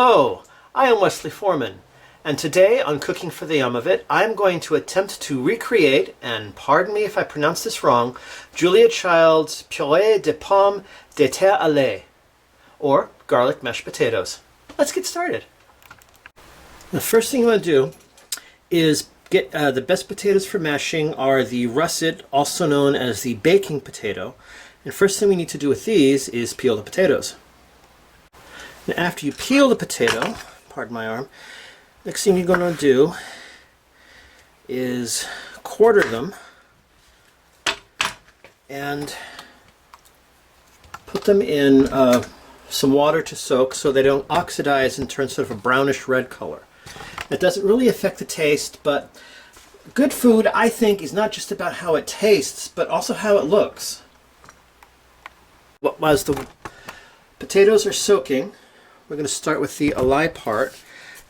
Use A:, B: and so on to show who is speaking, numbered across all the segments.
A: Hello, I am Wesley Foreman, and today on Cooking for the Yum of It, I am going to attempt to recreate, and pardon me if I pronounce this wrong, Julia Child's purée de pommes de terre à lait, or garlic mashed potatoes. Let's get started. The first thing you want to do is get the best potatoes for mashing are the Russett, also known as the baking potato. And first thing we need to do with these is peel the potatoes. And after you peel the potato, pardon my arm, next thing you're going to do is quarter them and put them in some water to soak so they don't oxidize and turn sort of a brownish red color. It doesn't really affect the taste, but good food, I think, is not just about how it tastes, but also how it looks. As the potatoes are soaking, we're going to start with the alai part,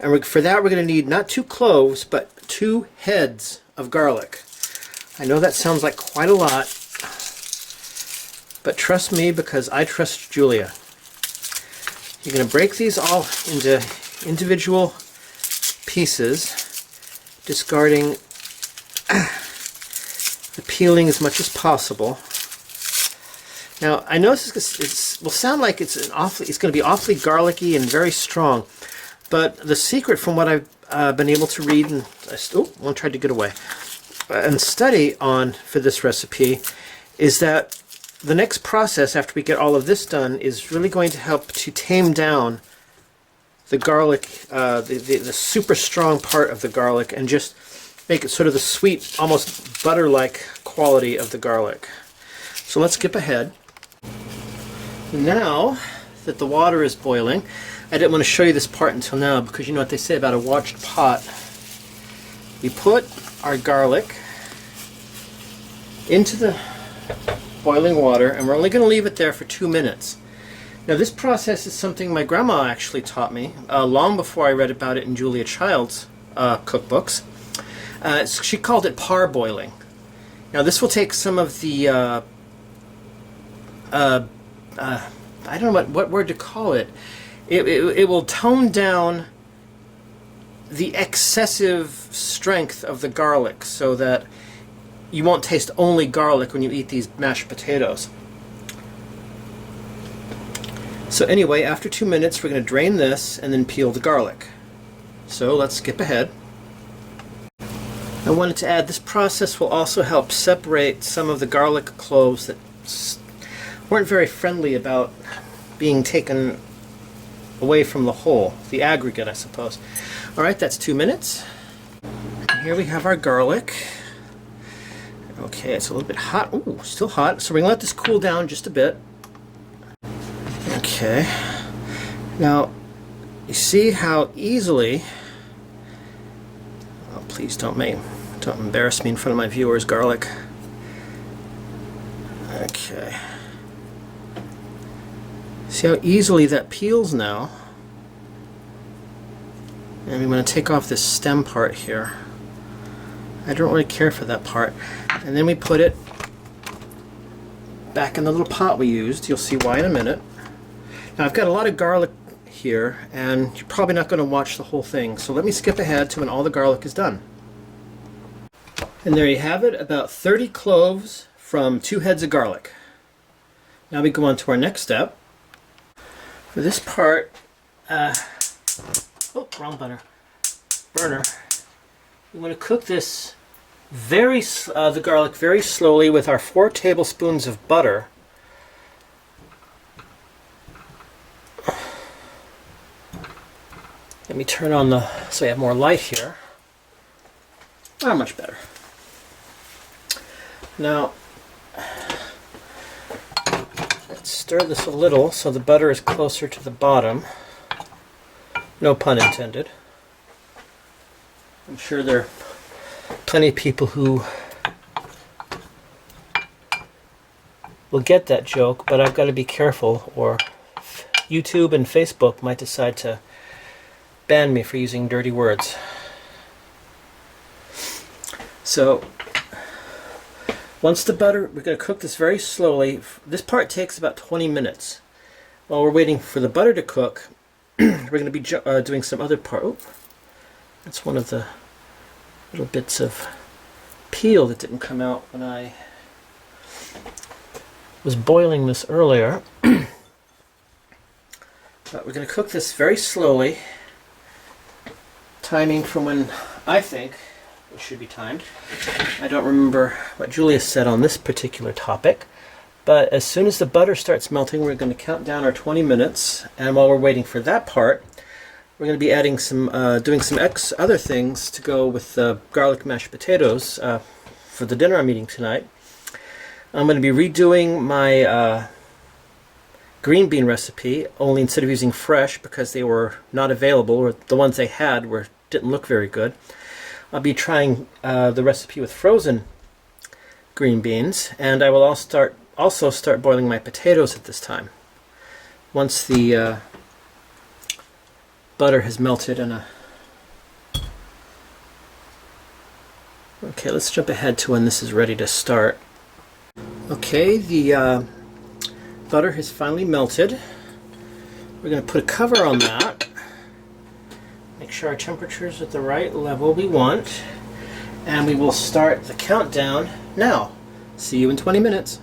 A: and for that we're going to need not 2 cloves, but 2 heads of garlic. I know that sounds like quite a lot, but trust me, because I trust Julia. You're going to break these all into individual pieces, discarding the peeling as much as possible. Now, I know it will sound like it's going to be awfully garlicky and very strong, but the secret from what I've been able to read and one tried to get away and study on for this recipe is that the next process after we get all of this done is really going to help to tame down the garlic, the super strong part of the garlic, and just make it sort of the sweet, almost butter-like quality of the garlic. So let's skip ahead. Now that the water is boiling, I didn't want to show you this part until now because you know what they say about a watched pot. We put our garlic into the boiling water, and we're only going to leave it there for 2 minutes. Now this process is something my grandma actually taught me long before I read about it in Julia Child's cookbooks. She called it parboiling. Now this will take some of the I don't know what word to call it. It will tone down the excessive strength of the garlic so that you won't taste only garlic when you eat these mashed potatoes. So anyway, after 2 minutes we're going to drain this and then peel the garlic. So let's skip ahead. I wanted to add this process will also help separate some of the garlic cloves that weren't very friendly about being taken away from the whole, the aggregate, I suppose. Alright, that's 2 minutes. And here we have our garlic. Okay, it's a little bit hot. Ooh, still hot. So we're going to let this cool down just a bit. Okay. Now, you see how easily... Oh, please don't embarrass me in front of my viewers, garlic. Okay. See how easily that peels now? And we want to take off this stem part here. I don't really care for that part. And then we put it back in the little pot we used. You'll see why in a minute. Now I've got a lot of garlic here, and you're probably not going to watch the whole thing. So let me skip ahead to when all the garlic is done. And there you have it, about 30 cloves from 2 heads of garlic. Now we go on to our next step. For this part, wrong burner. We want to cook this the garlic very slowly with our 4 tablespoons of butter. Let me turn on so I have more light here. Much better. Now, let's stir this a little so the butter is closer to the bottom. No pun intended. I'm sure there are plenty of people who will get that joke, but I've got to be careful or YouTube and Facebook might decide to ban me for using dirty words. So once the butter, we're going to cook this very slowly. This part takes about 20 minutes. While we're waiting for the butter to cook, we're going to be doing some other part. Oh, that's one of the little bits of peel that didn't come out when I was boiling this earlier. But we're going to cook this very slowly, timing from when I think it should be timed. I don't remember what Julia said on this particular topic, but as soon as the butter starts melting, we're going to count down our 20 minutes, and while we're waiting for that part, we're going to be adding some, doing some other things to go with the garlic mashed potatoes for the dinner I'm eating tonight. I'm going to be redoing my green bean recipe, only instead of using fresh because they were not available, or the ones they had didn't look very good. I'll be trying the recipe with frozen green beans, and I will also start boiling my potatoes at this time. Once the butter has melted and okay, let's jump ahead to when this is ready to start. Okay, the butter has finally melted. We're going to put a cover on that. Make sure our temperature is at the right level we want. And we will start the countdown now. See you in 20 minutes.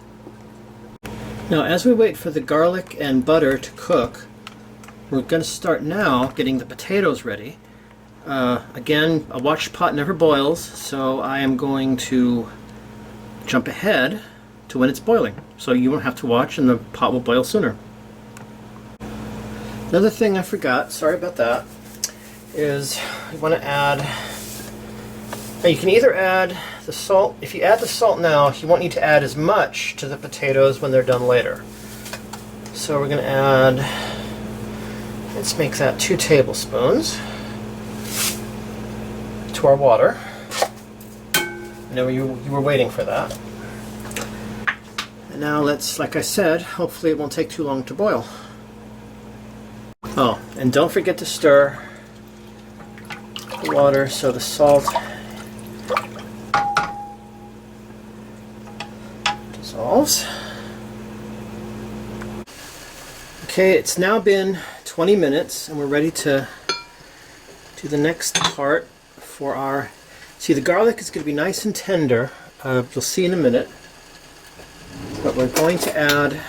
A: Now, as we wait for the garlic and butter to cook, we're going to start now getting the potatoes ready. Again, a watched pot never boils, so I am going to jump ahead to when it's boiling, so you won't have to watch and the pot will boil sooner. Another thing I forgot, sorry about that, is you want to add, now you can either add the salt. If you add the salt now, you won't need to add as much to the potatoes when they're done later. So we're going to add, let's make that 2 tablespoons to our water. I know you were waiting for that. And now let's, like I said, hopefully it won't take too long to boil. Oh, and don't forget to stir the water so the salt dissolves. Okay, it's now been 20 minutes and we're ready to do the next part for our... See, the garlic is going to be nice and tender. You'll see in a minute. But we're going to add...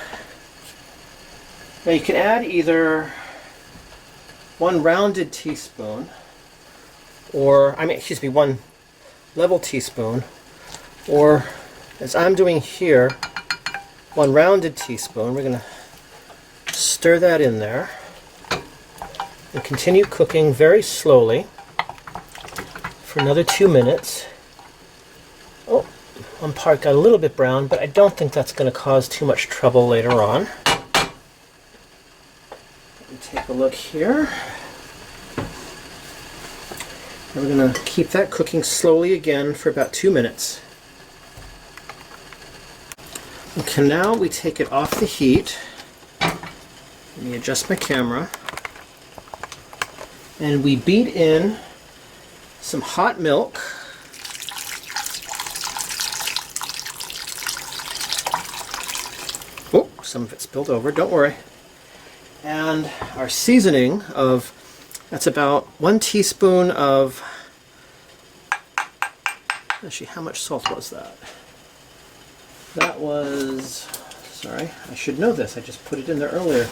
A: Now you can add either 1 rounded teaspoon, or, excuse me, 1 level teaspoon, or, as I'm doing here, 1 rounded teaspoon. We're going to stir that in there and continue cooking very slowly for another 2 minutes. Oh, one part got a little bit brown, but I don't think that's going to cause too much trouble later on. Let me take a look here. And we're going to keep that cooking slowly again for about 2 minutes. Okay, now we take it off the heat. Let me adjust my camera. And we beat in some hot milk. Oh, some of it spilled over, don't worry. And our seasoning of, that's about 1 teaspoon of, actually, how much salt was that? That was, sorry, I should know this, I just put it in there earlier.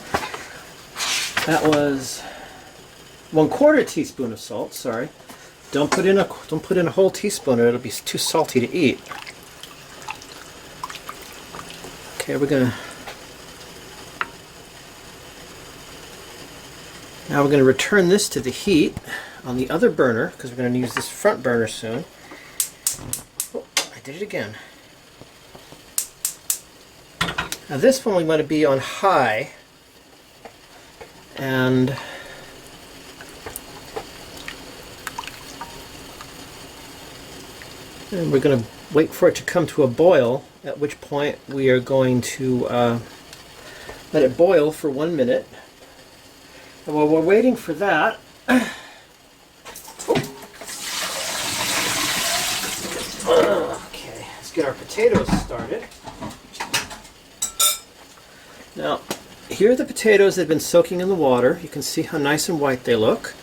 A: That was 1/4 teaspoon of salt, sorry. Don't put in a whole teaspoon or it'll be too salty to eat. Okay, now we're going to return this to the heat on the other burner because we're going to use this front burner soon. Oh, I did it again. Now this one we want to be on high, and we're going to wait for it to come to a boil, at which point we are going to let it boil for 1 minute. And while we're waiting for that, okay, let's get our potatoes started. Now, here are the potatoes that have been soaking in the water. You can see how nice and white they look.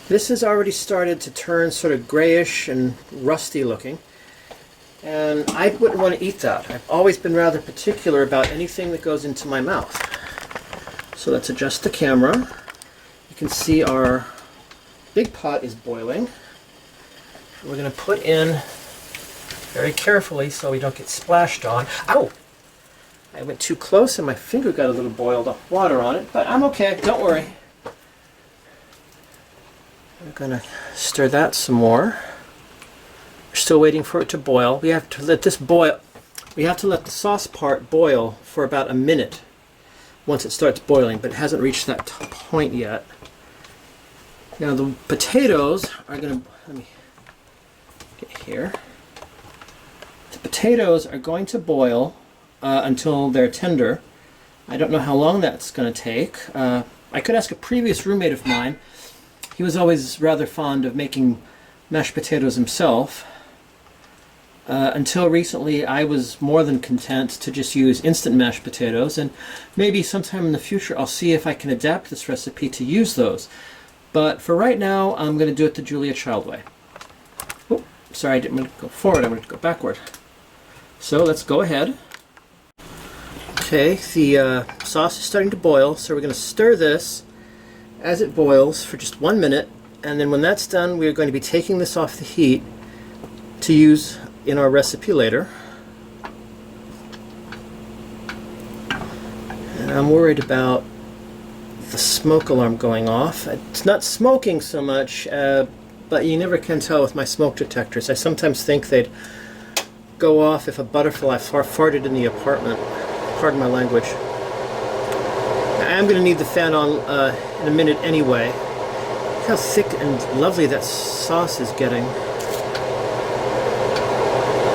A: This has already started to turn sort of grayish and rusty looking. And I wouldn't want to eat that. I've always been rather particular about anything that goes into my mouth. So let's adjust the camera. You can see our big pot is boiling. We're going to put in very carefully so we don't get splashed on. Ow! I went too close and my finger got a little boiled up water on it, but I'm okay, don't worry. I'm going to stir that some more. We're still waiting for it to boil. We have to let this boil. We have to let the sauce part boil for about a minute once it starts boiling, but it hasn't reached that point yet. Now the potatoes are going to, let me get here. The potatoes are going to boil until they're tender. I don't know how long that's going to take. I could ask a previous roommate of mine. He was always rather fond of making mashed potatoes himself. Until recently, I was more than content to just use instant mashed potatoes, and maybe sometime in the future I'll see if I can adapt this recipe to use those. But for right now, I'm going to do it the Julia Child way. Oh, sorry, I didn't want to go forward, I wanted to go backward. So let's go ahead. Okay, the sauce is starting to boil, so we're going to stir this as it boils for just 1 minute, and then when that's done, we're going to be taking this off the heat to use in our recipe later. And I'm worried about the smoke alarm going off. It's not smoking so much, but you never can tell with my smoke detectors. I sometimes think they'd go off if a butterfly farted in the apartment. Pardon my language. I'm going to need the fan on in a minute anyway. Look how thick and lovely that sauce is getting.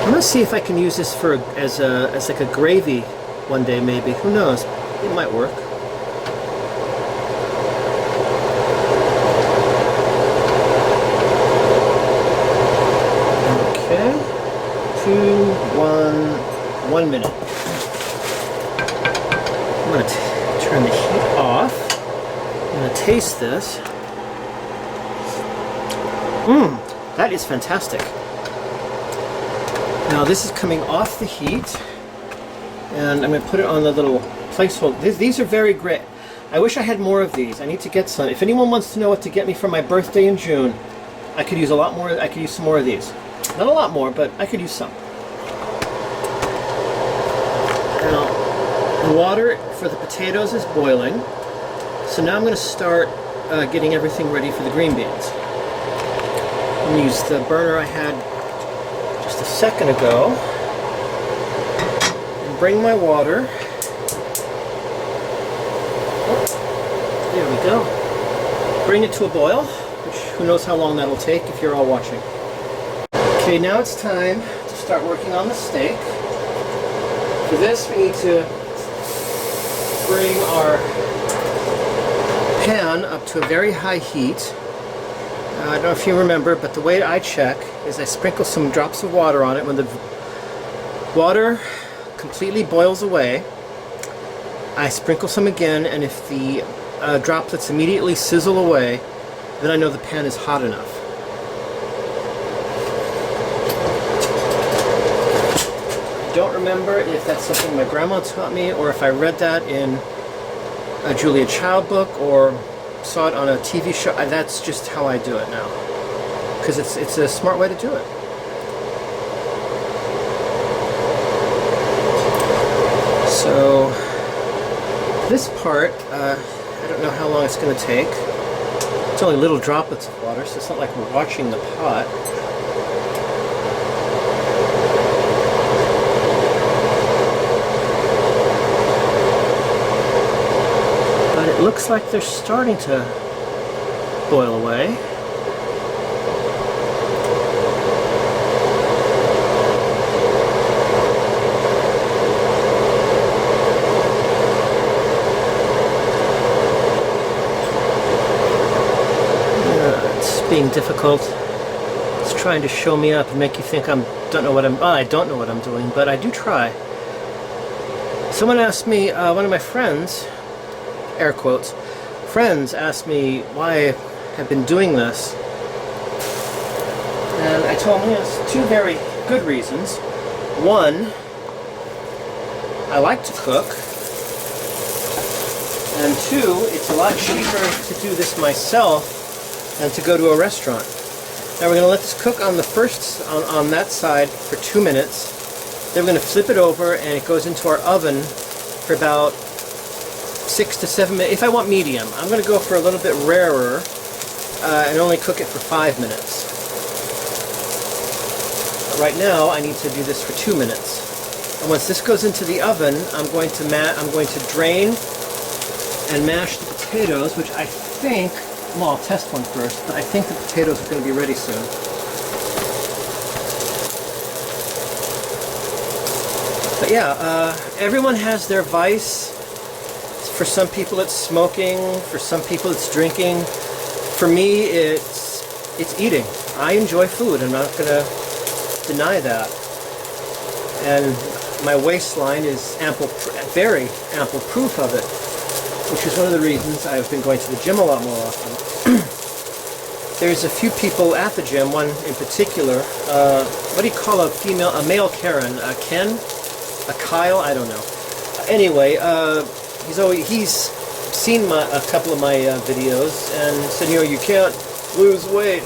A: I'm going to see if I can use this for as like a gravy one day maybe. Who knows? It might work. Okay. 1 minute. I'm going to turn the heat off. I'm going to taste this. That is fantastic. Now this is coming off the heat, and I'm going to put it on the little placeholder. These are very great. I wish I had more of these. I need to get some. If anyone wants to know what to get me for my birthday in June, I could use a lot more. I could use some more of these. Not a lot more, but I could use some. Now, the water for the potatoes is boiling, so now I'm going to start getting everything ready for the green beans. I'm going to use the burner I had just a second ago, and bring my water. Oh, there we go. Bring it to a boil, which who knows how long that'll take if you're all watching. Okay, now it's time to start working on the steak. For this, we need to bring our pan up to a very high heat. I don't know if you remember, but the way I check is I sprinkle some drops of water on it. When the water completely boils away, I sprinkle some again, and if the droplets immediately sizzle away, then I know the pan is hot enough. I don't remember if that's something my grandma taught me, or if I read that in a Julia Child book, or saw it on a TV show. That's just how I do it now, because it's a smart way to do it. So this part, I don't know how long it's going to take. It's only little droplets of water, so it's not like we're watching the pot. It looks like they're starting to boil away. It's being difficult. It's trying to show me up and make you think I don't know what I'm doing, but I do try. Someone asked me, one of my friends, air quotes, friends ask me why I have been doing this. And I told them, it's two very good reasons. One, I like to cook. And two, it's a lot cheaper to do this myself than to go to a restaurant. Now we're going to let this cook on the on that side for 2 minutes. Then we're going to flip it over and it goes into our oven for about 6 to 7 minutes. If I want medium, I'm going to go for a little bit rarer and only cook it for 5 minutes. But right now I need to do this for 2 minutes. And once this goes into the oven, I'm going to drain and mash the potatoes, which I think, well, I'll test one first, but I think the potatoes are going to be ready soon. But yeah, everyone has their vice. For some people it's smoking, for some people it's drinking. For me it's eating. I enjoy food, I'm not going to deny that. And my waistline is very ample proof of it, which is one of the reasons I've been going to the gym a lot more often. There's a few people at the gym, one in particular, what do you call a male Karen? A Ken? A Kyle? I don't know. Anyway, he's seen a couple of my videos and said, you can't lose weight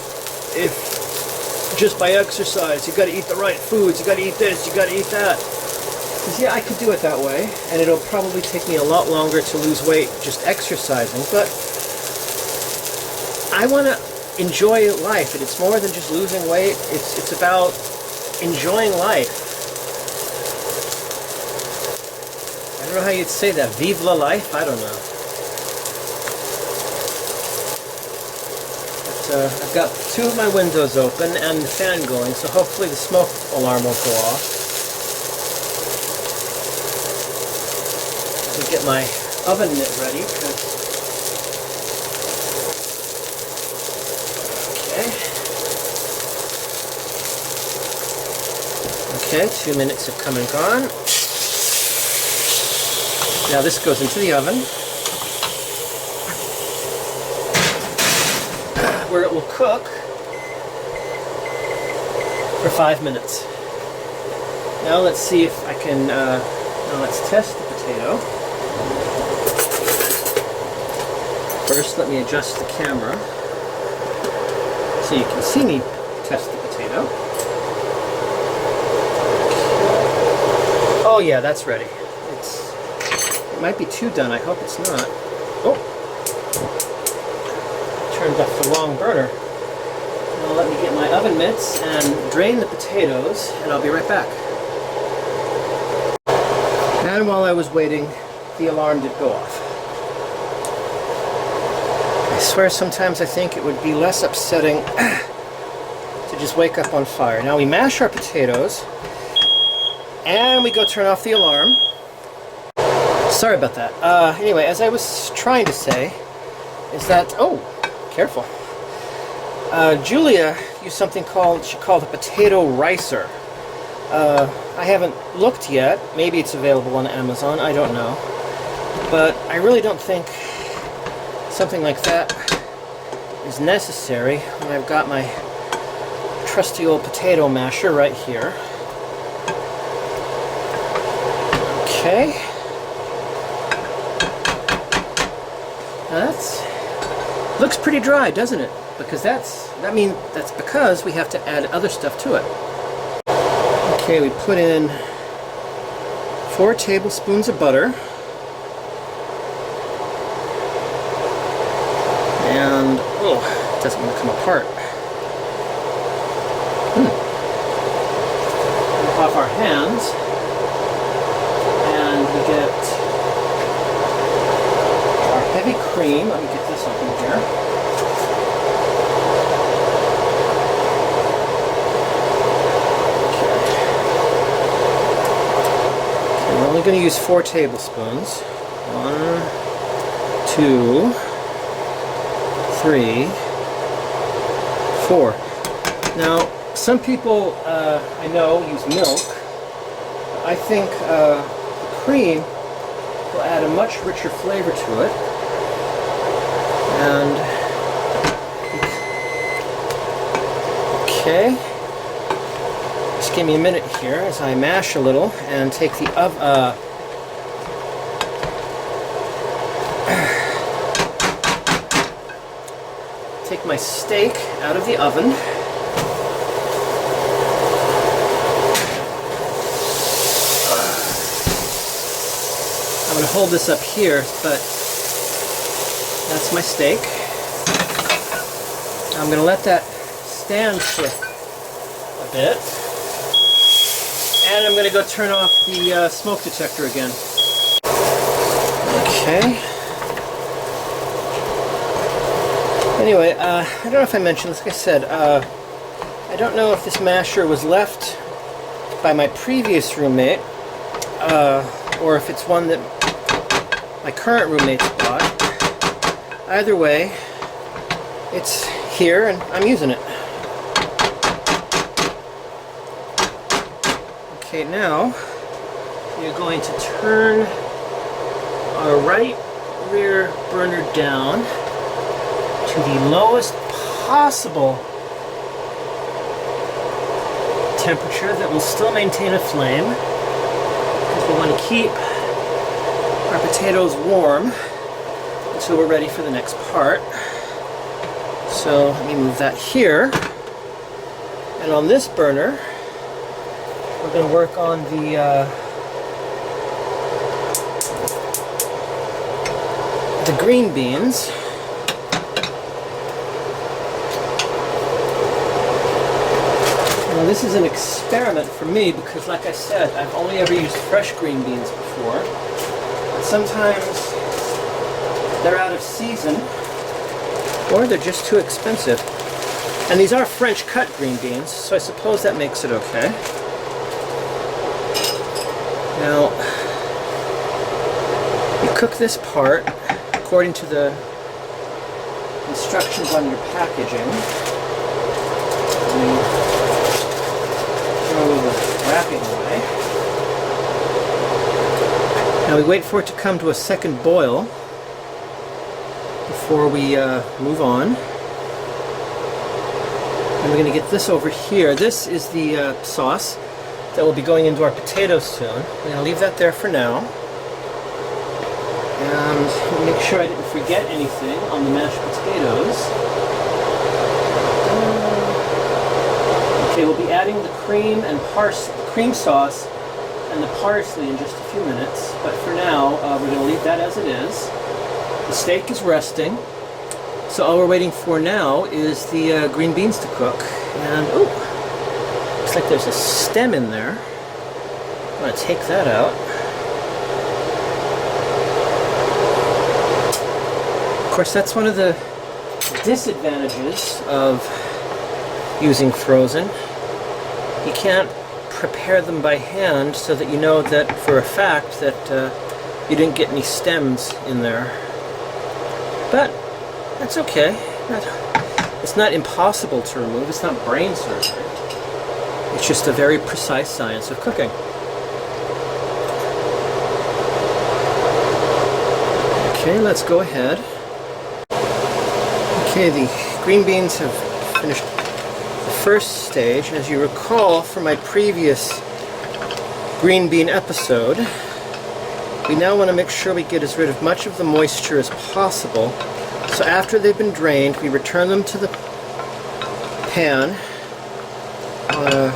A: if just by exercise. You got to eat the right foods. You got to eat this. You got to eat that. Because yeah, I could do it that way, and it'll probably take me a lot longer to lose weight just exercising. But I want to enjoy life, and it's more than just losing weight. It's about enjoying life. I don't know how you'd say that. Vive la life? I don't know. But I've got 2 of my windows open and the fan going, so hopefully the smoke alarm won't go off. Let me get my oven mitt ready. Okay, 2 minutes have come and gone. Now this goes into the oven, where it will cook for 5 minutes. Now let's see if I can, now let's test the potato. First, let me adjust the camera so you can see me test the potato. Oh yeah, that's ready. It might be too done. I hope it's not. Oh! Turned off the wrong burner. Now let me get my oven mitts and drain the potatoes, and I'll be right back. And while I was waiting, the alarm did go off. I swear sometimes I think it would be less upsetting to just wake up on fire. Now we mash our potatoes, and we go turn off the alarm. Sorry about that. Anyway, as I was trying to say, is that, oh, careful. Julia used something she called a potato ricer. I haven't looked yet. Maybe it's available on Amazon. I don't know. But I really don't think something like that is necessary when I've got my trusty old potato masher right here. Okay. Now looks pretty dry, doesn't it? Because that's because we have to add other stuff to it. Okay, we put in 4 tablespoons of butter. And oh, it doesn't want to come apart. Off our hands, and we get our heavy cream. Let me get this open here. Okay, we're only going to use 4 tablespoons. 1, 2, 3, 4. Now, some people I know use milk. I think cream will add a much richer flavor to it. And okay, just give me a minute here as I mash a little and take the take my steak out of the oven. I'm going to hold this up here, but that's my steak. I'm going to let that stand for a bit. And I'm going to go turn off the smoke detector again. Okay. Anyway, I don't know if I mentioned this. Like I said, I don't know if this masher was left by my previous roommate, or if it's one that my current roommate's bought. Either way, it's here and I'm using it. Okay, now we're going to turn our right rear burner down to the lowest possible temperature that will still maintain a flame, because we want to keep our potatoes warm until we're ready for the next part. So let me move that here. And on this burner, we're going to work on the green beans. Now this is an experiment for me because, like I said, I've only ever used fresh green beans before. But sometimes they're out of season, or they're just too expensive. And these are French cut green beans, so I suppose that makes it okay. Now, you cook this part according to the instructions on your packaging. Throw the wrapping away. Now we wait for it to come to a second boil before we move on. And we're going to get this over here. This is the sauce that will be going into our potatoes soon. I'm going to leave that there for now. And make sure I didn't forget anything on the mashed potatoes. Okay, we'll be adding the cream and cream sauce and the parsley in just a few minutes. But for now, we're going to leave that as it is. The steak is resting. So all we're waiting for now is the green beans to cook. And, oh, looks like there's a stem in there. I'm going to take that out. Of course, that's one of the disadvantages of using frozen. You can't prepare them by hand so that you know that for a fact that you didn't get any stems in there. But that's okay. It's not impossible to remove. It's not brain surgery. It's just a very precise science of cooking. Okay, let's go ahead. Okay, the green beans have finished the first stage. As you recall from my previous green bean episode, we now want to make sure we get as rid of much of the moisture as possible. So after they've been drained, we return them to the pan on a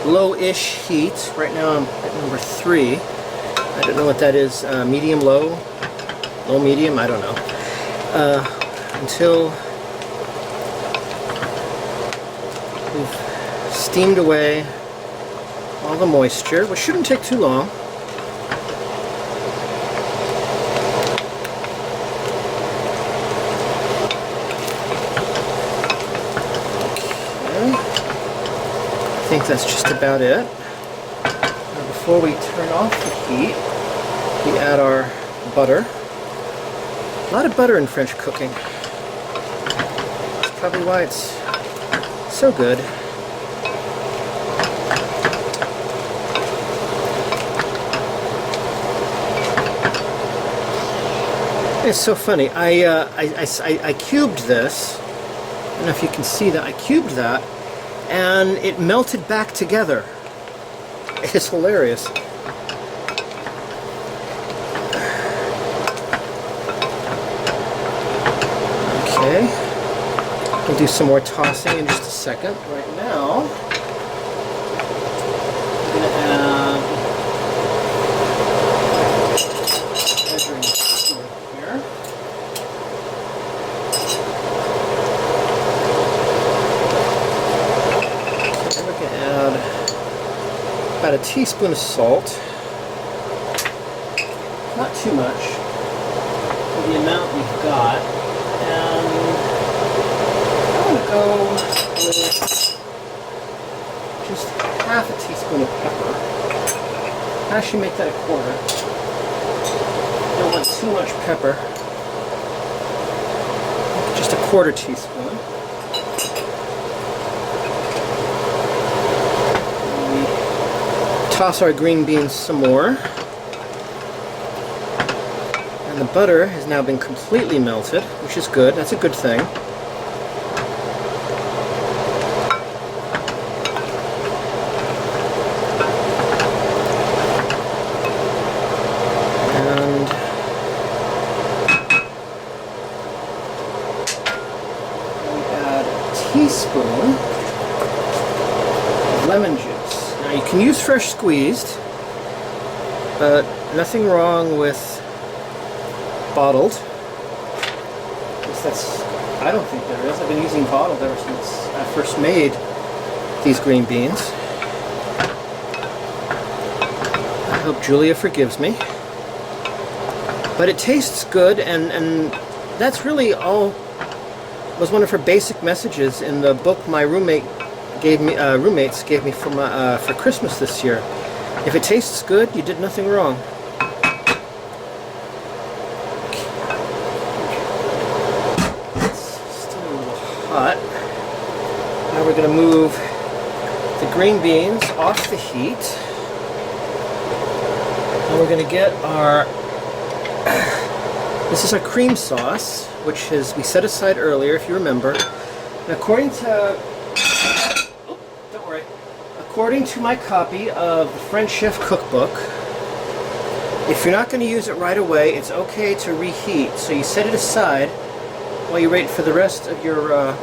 A: low-ish heat. Right now I'm at number 3. I don't know what that is, medium, low, low, medium, I don't know. Until we've steamed away all the moisture, which shouldn't take too long. I think that's just about it. Now before we turn off the heat, we add our butter. A lot of butter in French cooking. That's probably why it's so good. It's so funny. I cubed this. I don't know if you can see that. I cubed that, and it melted back together. It's hilarious. Okay. We'll do some more tossing in just a second. Right now, I'm going to add measuring spoon here. Okay, we're going to add about a teaspoon of salt. Not too much for the amount we've got. And I'm going to go with just half a teaspoon of pepper. Actually make that a quarter. Don't want too much pepper. Just a quarter teaspoon. We toss our green beans some more. And the butter has now been completely melted, which is good. That's a good thing. Teaspoon of lemon juice. Now you can use fresh squeezed, but nothing wrong with bottled. At least I don't think there is. I've been using bottled ever since I first made these green beans. I hope Julia forgives me. But it tastes good, and that's really all was one of her basic messages in the book my roommates gave me for Christmas this year. If it tastes good, you did nothing wrong. It's still a little hot. Now we're going to move the green beans off the heat. And we're going to get our this is our cream sauce, which is we set aside earlier, if you remember. And according to according to my copy of the French Chef Cookbook, if you're not going to use it right away, it's okay to reheat. So you set it aside while you wait for the rest of your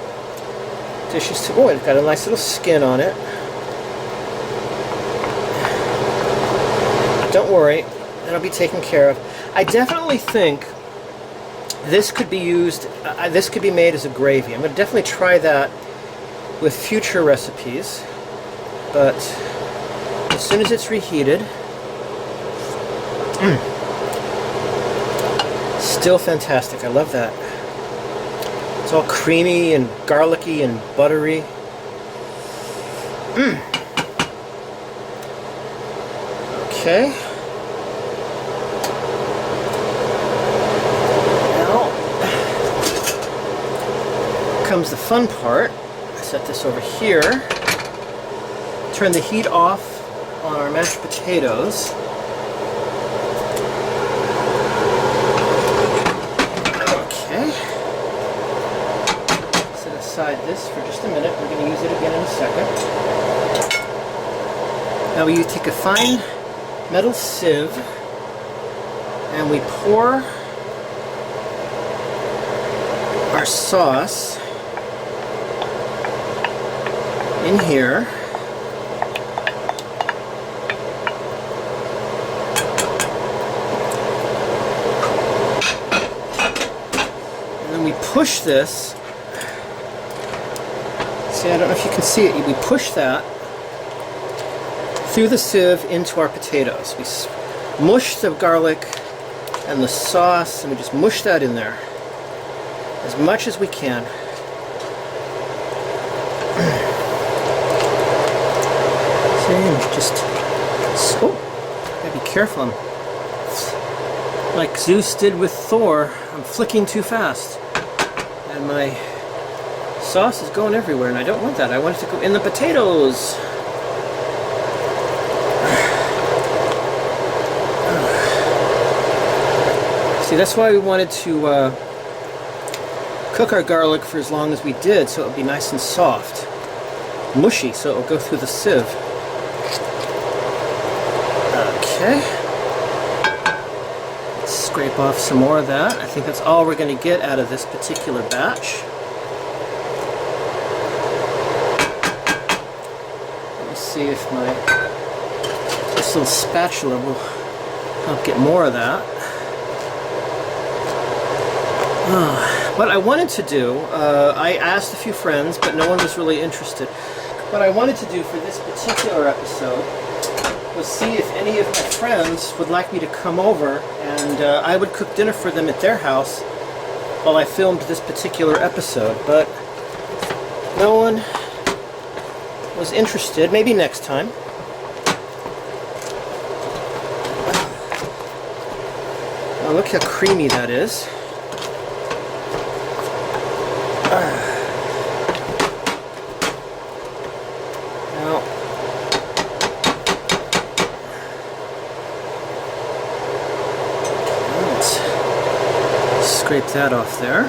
A: dishes to. Oh, it's got a nice little skin on it. Don't worry, that'll be taken care of. I definitely think this could be used, this could be made as a gravy. I'm going to definitely try that with future recipes. But as soon as it's reheated, still fantastic. I love that. It's all creamy and garlicky and buttery. Okay. Comes the fun part. I set this over here. Turn the heat off on our mashed potatoes. Okay. Set aside this for just a minute. We're going to use it again in a second. Now we take a fine metal sieve and we pour our sauce in here. And then we push this. See, I don't know if you can see it. We push that through the sieve into our potatoes. We mush the garlic and the sauce, and we just mush that in there as much as we can. Just, oh, gotta be careful. I'm, like Zeus did with Thor, I'm flicking too fast. And my sauce is going everywhere, and I don't want that. I want it to go in the potatoes. See, See, that's why we wanted to cook our garlic for as long as we did, so it would be nice and soft. Mushy, so it will go through the sieve. Okay. Let's scrape off some more of that. I think that's all we're going to get out of this particular batch. Let me see if this little spatula will help get more of that. What I wanted to do, I asked a few friends, but no one was really interested. What I wanted to do for this particular episode was see if any of my friends would like me to come over and I would cook dinner for them at their house while I filmed this particular episode. But no one was interested. Maybe next time. Oh, look how creamy that is. Now, let's scrape that off there.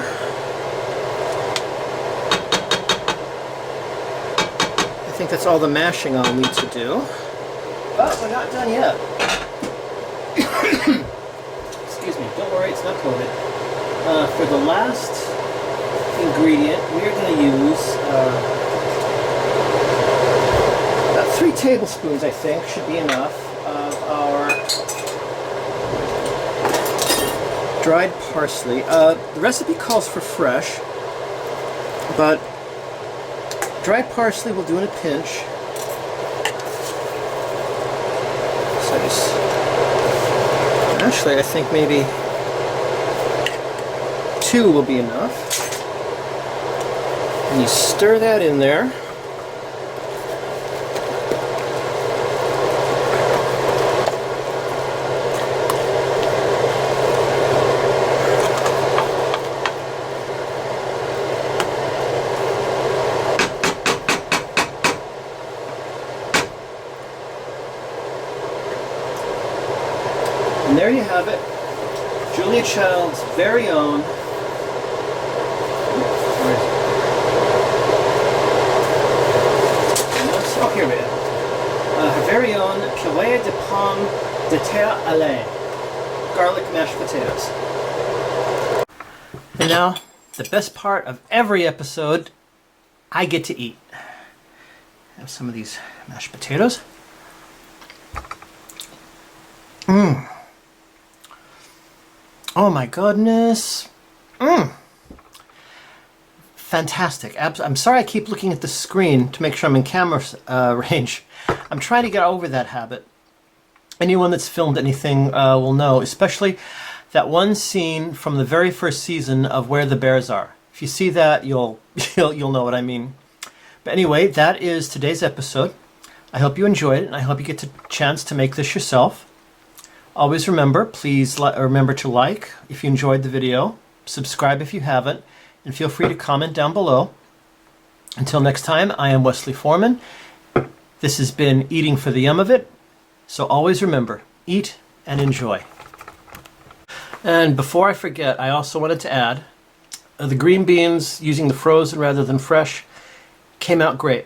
A: I think that's all the mashing I'll need to do. But we're not done yet. Excuse me, don't worry, it's not COVID. For the last ingredient, we're going to use about 3 tablespoons, I think, should be enough, of our dried parsley. The recipe calls for fresh, but dried parsley will do in a pinch. So actually, I think maybe 2 will be enough. And you stir that in there. And there you have it. Julia Child's very own. Oh, here we are. Her very own purée de pommes de terre à lait. Garlic mashed potatoes. And now, the best part of every episode, I get to eat. Have some of these mashed potatoes. Mmm. Oh my goodness. Mmm. Fantastic. I'm sorry I keep looking at the screen to make sure I'm in camera range. I'm trying to get over that habit. Anyone that's filmed anything will know, especially that one scene from the very first season of Where the Bears Are. If you see that, you'll know what I mean. But anyway, that is today's episode. I hope you enjoyed it, and I hope you get a chance to make this yourself. Always remember, please remember to like if you enjoyed the video, subscribe if you haven't, and feel free to comment down below. Until next time, I am Wesley Foreman. This has been Eating for the Yum of It. So always remember, eat and enjoy. And before I forget, I also wanted to add, the green beans, using the frozen rather than fresh, came out great.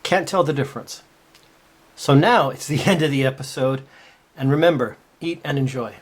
A: Can't tell the difference. So now it's the end of the episode. And remember, eat and enjoy.